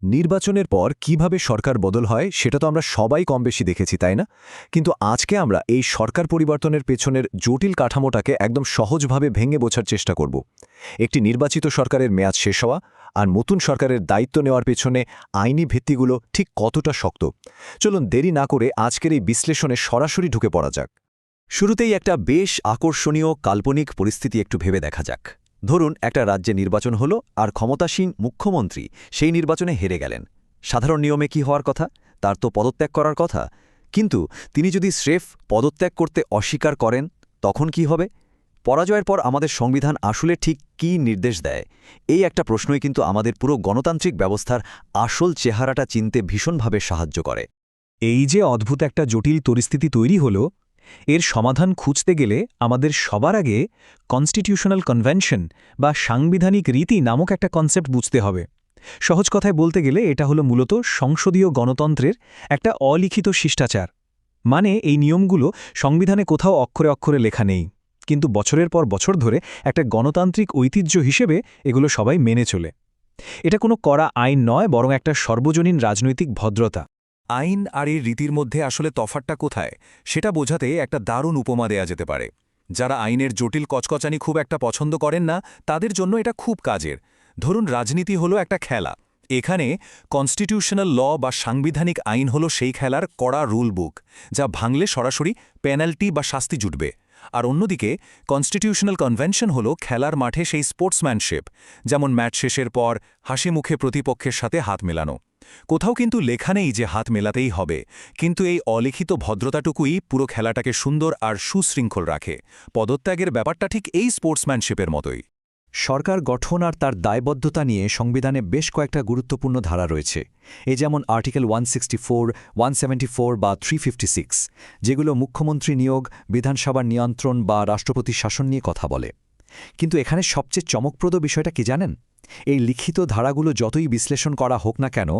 নির্বাচনের পর কিভাবে সরকার বদল হয় সেটা তো আমরা সবাই কমবেশি দেখেছি, তাই না? কিন্তু আজকে আমরা এই সরকার পরিবর্তনের পেছনের জটিল কাঠামোটাকে একদম সহজভাবে ভেঙে বোঝার চেষ্টা করব। একটি নির্বাচিত সরকারের মেয়াদ শেষ হওয়া আর নতুন সরকারের দায়িত্ব নেওয়ার পেছনে আইনি ভিত্তিগুলো ঠিক কতটা শক্ত। চলুন দেরি না করে আজকের এই বিশ্লেষণে সরাসরি ঢুকে পড়া যাক। শুরুতেই একটা বেশ আকর্ষণীয় কাল্পনিক পরিস্থিতি একটু ভেবে দেখা যাক। ধরুন একটা রাজ্যে নির্বাচন হলো আর ক্ষমতাসীন মুখ্যমন্ত্রী সেই নির্বাচনে হেরে গেলেন। সাধারণ নিয়মে কি হওয়ার কথা? তার তো পদত্যাগ করার কথা। কিন্তু তিনি যদি স্রেফ পদত্যাগ করতে অস্বীকার করেন, তখন কি হবে? পরাজয়ের পর আমাদের সংবিধান আসলে ঠিক কী নির্দেশ দেয়? এই একটা প্রশ্নই কিন্তু আমাদের পুরো গণতান্ত্রিক ব্যবস্থার আসল চেহারাটা চিনতে ভীষণভাবে সাহায্য করে। এই যে অদ্ভুত একটা জটিল পরিস্থিতি তৈরি হলো, এর সমাধান খুঁজতে গেলে আমাদের সবার আগে কনস্টিটিউশনাল কনভেনশন বা সাংবিধানিক রীতি নামক একটা কনসেপ্ট বুঝতে হবে। সহজ কথায় বলতে গেলে এটা হলো মূলত সংসদীয় গণতন্ত্রের একটা অলিখিত শিষ্টাচার। মানে এই নিয়মগুলো সংবিধানে কোথাও অক্ষরে অক্ষরে লেখা নেই, কিন্তু বছরের পর বছর ধরে একটা গণতান্ত্রিক ঐতিহ্য হিসেবে এগুলো সবাই মেনে চলে। এটা কোনো কড়া আইন নয়, বরং একটা সর্বজনীন রাজনৈতিক ভদ্রতা। আইন আর এই রীতির মধ্যে আসলে তফাৎটা কোথায় সেটা বোঝাতে একটা দারুণ উপমা দেয়া যেতে পারে। যারা আইনের জটিল কচকচানি খুব একটা পছন্দ করেন না, তাদের জন্য এটা খুব কাজের। ধরুন রাজনীতি হলো একটা খেলা। এখানে কনস্টিটিউশনাল ল বা সাংবিধানিক আইন হলো সেই খেলার কড়া রুল বুক, যা ভাঙলে সরাসরি পেনাল্টি বা শাস্তি জুটবে। আর অন্যদিকে কনস্টিটিউশনাল কনভেনশন হলো খেলার মাঠে সেই স্পোর্টসম্যানশিপ, যেমন ম্যাচ শেষের পর হাসি মুখে প্রতিপক্ষের সাথে হাত মেলানো। কোথাও কিন্তু লেখা নেই যে হাত মেলাতেই হবে, কিন্তু এই অলিখিত ভদ্রতাটুকুই পুরো খেলাটাকে সুন্দর আর সুশৃঙ্খল রাখে। পদত্যাগের ব্যাপারটা ঠিক এই স্পোর্টসম্যানশিপের মতোই। সরকার গঠন আর তার দায়বদ্ধতা নিয়ে সংবিধানে বেশ কয়েকটা গুরুত্বপূর্ণ ধারা রয়েছে। এই যেমন আর্টিকেল 164, 174 বা 356, যেগুলো মুখ্যমন্ত্রী নিয়োগ, বিধানসভার নিয়ন্ত্রণ বা রাষ্ট্রপতি শাসন নিয়ে কথা বলে। কিন্তু এখানে সবচেয়ে চমকপ্রদ বিষয়টা কি জানেন? এই লিখিত ধারাগুলো যতই বিশ্লেষণ করা হোক না কেন,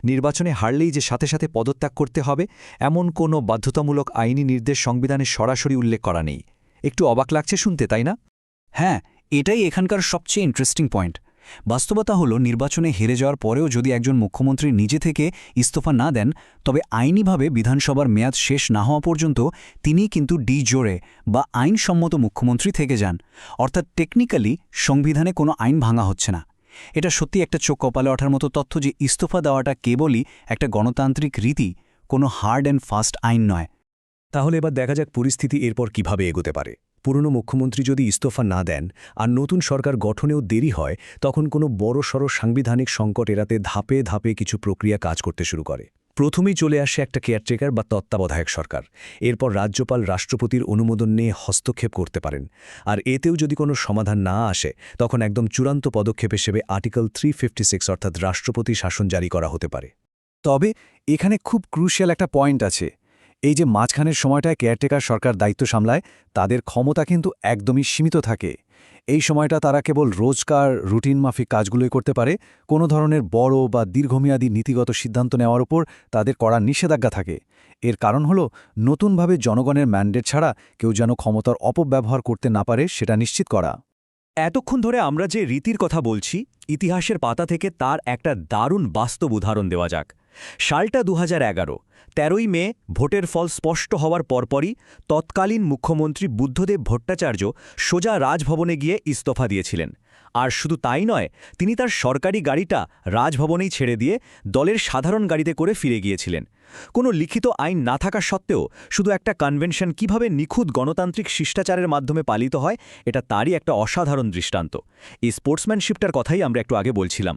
নির্বাচনে হারলেই যে সাথে সাথে পদত্যাগ করতে হবে এমন কোনো বাধ্যতামূলক আইনি নির্দেশ সংবিধানে সরাসরি উল্লেখ করা নেই। একটু অবাক লাগছে শুনতে, তাই না? হ্যাঁ, এটাই এখানকার সবচেয়ে ইন্টারেস্টিং পয়েন্ট। বাস্তবতা হলো নির্বাচনে হেরে যাওয়ার পরেও যদি একজন মুখ্যমন্ত্রী নিজে থেকে ইস্তফা না দেন, তবে আইনিভাবে বিধানসভার মেয়াদ শেষ না হওয়া পর্যন্ত তিনি কিন্তু ডি জোরে বা আইনসম্মত মুখ্যমন্ত্রী থেকে যান। অর্থাৎ টেকনিক্যালি সংবিধানে কোনো আইন ভাঙা হচ্ছে না। এটা সত্যি একটা চোখ কপালে ওঠার মতো তথ্য যে ইস্তফা দেওয়াটা কেবলই একটা গণতান্ত্রিক রীতি, কোনো হার্ড অ্যান্ড ফাস্ট আইন নয়। তাহলে এবার দেখা যাক পরিস্থিতি এরপর কিভাবে এগোতে পারে। পুরনো মুখ্যমন্ত্রী যদি ইস্তফা না দেন আর নতুন সরকার গঠনেও দেরি হয়, তখন কোনো বড়সড় সাংবিধানিক সংকট এড়াতে ধাপে ধাপে কিছু প্রক্রিয়া কাজ করতে শুরু করে। প্রথমেই চলে আসে একটা কেয়ারটেকার বা তত্ত্বাবধায়ক সরকার। এরপর রাজ্যপাল রাষ্ট্রপতির অনুমোদন নিয়ে হস্তক্ষেপ করতে পারেন। আর এতেও যদি কোনো সমাধান না আসে, তখন একদম চূড়ান্ত পদক্ষেপ হিসেবে আর্টিকেল 356 অর্থাৎ রাষ্ট্রপতি শাসন জারি করা হতে পারে। তবে এখানে খুব ক্রুশিয়াল একটা পয়েন্ট আছে। এই যে মাঝখানের সময়টায় কেয়ারটেকার সরকার দায়িত্ব সামলায়, তাদের ক্ষমতা কিন্তু একদমই সীমিত থাকে। এই সময়টা তারা কেবল রোজকার রুটিন মাফিক কাজগুলোই করতে পারে। কোনো ধরনের বড় বা দীর্ঘমেয়াদী নীতিগত সিদ্ধান্ত নেওয়ার উপর তাদের কড়া নিষেধাজ্ঞা থাকে। এর কারণ হলো নতুনভাবে জনগণের ম্যান্ডেট ছাড়া কেউ যেন ক্ষমতার অপব্যবহার করতে না পারে সেটা নিশ্চিত করা। এতক্ষণ ধরে আমরা যে রীতির কথা বলছি, ইতিহাসের পাতা থেকে তার একটা দারুণ বাস্তব উদাহরণ দেওয়া যাক। সালটা 2011, 13ই মে ভোটের ফল স্পষ্ট হওয়ার পরপরই তৎকালীন মুখ্যমন্ত্রী বুদ্ধদেব ভট্টাচার্য সোজা রাজভবনে গিয়ে ইস্তফা দিয়েছিলেন। আর শুধু তাই নয়, তিনি তার সরকারি গাড়িটা রাজভবনেই ছেড়ে দিয়ে দলের সাধারণ গাড়িতে করে ফিরে গিয়েছিলেন। কোনো লিখিত আইন না থাকা সত্ত্বেও শুধু একটা কনভেনশন কিভাবে নিখুঁত গণতান্ত্রিক শিষ্টাচারের মাধ্যমে পালিত হয়, এটা তারই একটা অসাধারণ দৃষ্টান্ত। এই স্পোর্টসম্যানশিপটার কথাই আমরা একটু আগে বলছিলাম।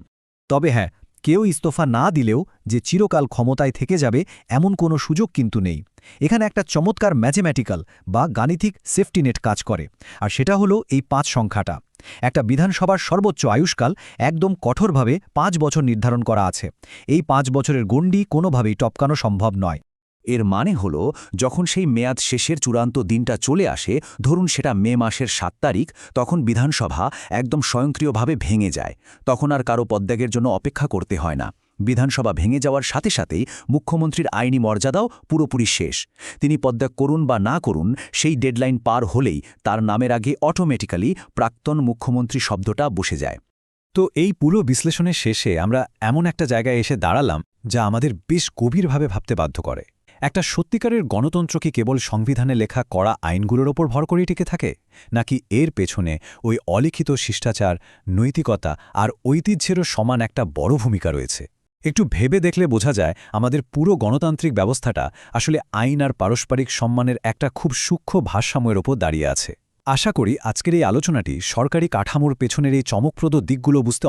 তবে হ্যাঁ, কেউ ইস্তফা না দিলেও যে চিরকাল ক্ষমতায় থেকে যাবে এমন কোনো সুযোগ কিন্তু নেই। এখানে একটা চমৎকার ম্যাথমেটিক্যাল বা গাণিতিক সেফটি নেট কাজ করে, আর সেটা হলো এই 5 সংখ্যাটা। একটা বিধানসভার সর্বোচ্চ আয়ুষ্কাল একদম কঠোরভাবে 5 বছর নির্ধারণ করা আছে। এই 5 বছরের গণ্ডি কোনোভাবেই টপকানো সম্ভব নয়। এর মানে হলো যখন সেই মেয়াদ শেষের চূড়ান্ত দিনটা চলে আসে, ধরুন সেটা মে মাসের 7 তারিখ, তখন বিধানসভা একদম স্বয়ংক্রিয়ভাবে ভেঙে যায়। তখন আর কারো পদত্যাগের জন্য অপেক্ষা করতে হয় না। বিধানসভা ভেঙে যাওয়ার সাথে সাথেই মুখ্যমন্ত্রীর আইনি মর্যাদাও পুরোপুরি শেষ। তিনি পদত্যাগ করুন বা না করুন, সেই ডেডলাইন পার হলেই তার নামের আগে অটোমেটিক্যালি প্রাক্তন মুখ্যমন্ত্রী শব্দটা বসে যায়। তো এই পুরো বিশ্লেষণের শেষে আমরা এমন একটা জায়গায় এসে দাঁড়ালাম যা আমাদের বেশ গভীরভাবে ভাবতে বাধ্য করে। একটা সত্যিকারের গণতন্ত্র কি কেবল সংবিধানে লেখা কড়া আইনগুলোর ওপর ভর করেই টিকে থাকে, নাকি এর পেছনে ওই অলিখিত শিষ্টাচার, নৈতিকতা আর ঐতিহ্যেরও সমান একটা বড় ভূমিকা রয়েছে? একটু ভেবে দেখলে বোঝা যায় আমাদের পুরো গণতান্ত্রিক ব্যবস্থাটা আসলে আইন আর পারস্পরিক সম্মানের একটা খুব সূক্ষ্ম ভারসাম্যের ওপর দাঁড়িয়ে আছে। আশা করি আজকের এই আলোচনাটি সরকারি কাঠামোর পেছনের এই চমকপ্রদ দিকগুলো বুঝতে